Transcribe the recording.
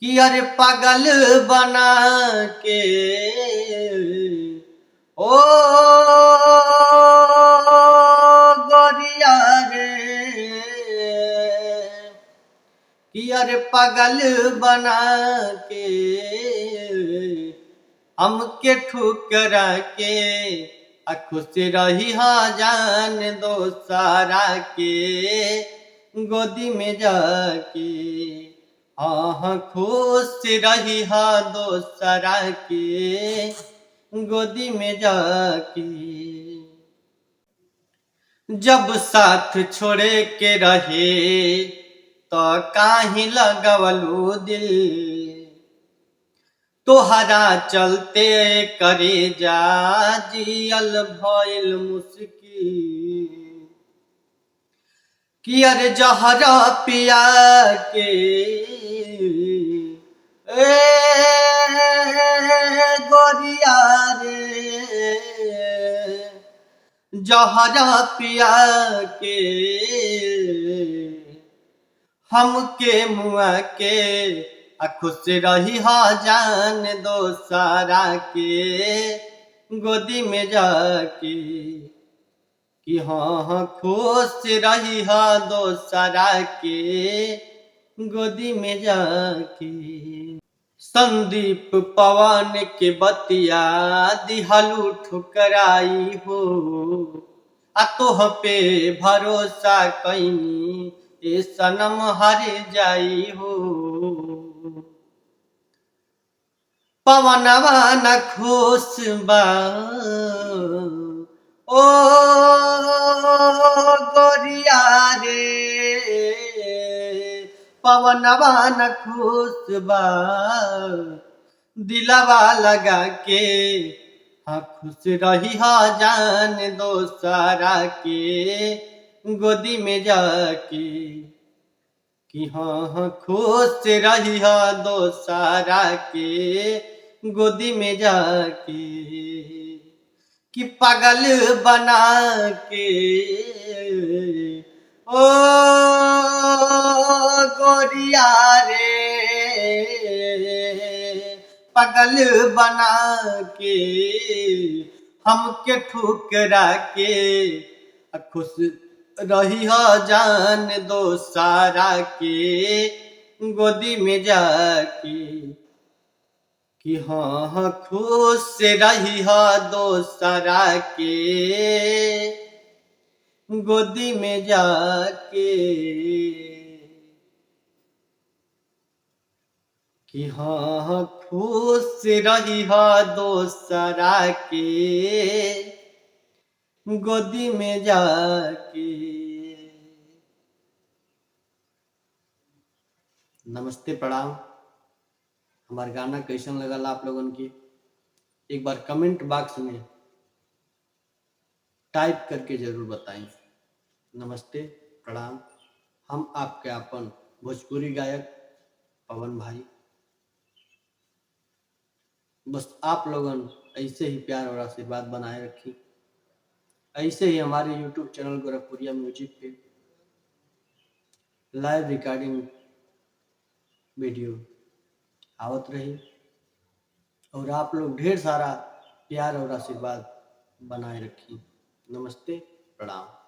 कि अरे पागल बना के ओ गोरिया रे, कि अरे पागल बना के हमके ठुकरा के खुश रही हा जान दो सारा के गोदी में जाके खुश रही हा दो सारा के गोदी में जाके। जब साथ छोड़े के रहे तो काहे लगवलू दिल, तोहरा चलते करे जा जियल भइल मुश्किल, कि अरे जहरा पिया के ए गोरिया रे, जहरा पिया के हमके मुआ के खुश रही हा जान दो सारा के गोदी में जाके, कि हाँ खुश रही हा दो सारा के गोदी में जाके। संदीप पवन के बतिया दिहलू ठुकराई हो, तोह पे भरोसा कैनी ए सनम हर जाई हो। पवनवा न खुश बा ओ गोरिया रे, पवनवा न खुश बा दिलवा लगा के खुश रही हा जान दो सारा के गोदी में जाके, कि हाँ खुश रही हा दो सारा के गोदी में जाके, कि पागल बना के ओ गोरिया रे, पागल बना के हमके ठुकरा के खुश रही हा जान दो सारा के गोदी में जाके, कि हाँ खुश रही हा दो सारा के गोदी में जाके, कि हाँ खुश रही हा दो सारा के गोदी में जाके। नमस्ते प्रणाम। हमारा गाना कैसन लगल आप लोगन की एक बार कमेंट बॉक्स में टाइप करके जरूर बताएं। नमस्ते प्रणाम। हम आपके अपन भोजपुरी गायक पवन भाई। बस आप लोगन ऐसे ही प्यार और आशीर्वाद बनाए रखी, ऐसे ही हमारे YouTube चैनल गोरखपुरिया म्यूजिक पे लाइव रिकॉर्डिंग वीडियो आवत रही और आप लोग ढेर सारा प्यार और आशीर्वाद बनाए रखी। नमस्ते प्रणाम।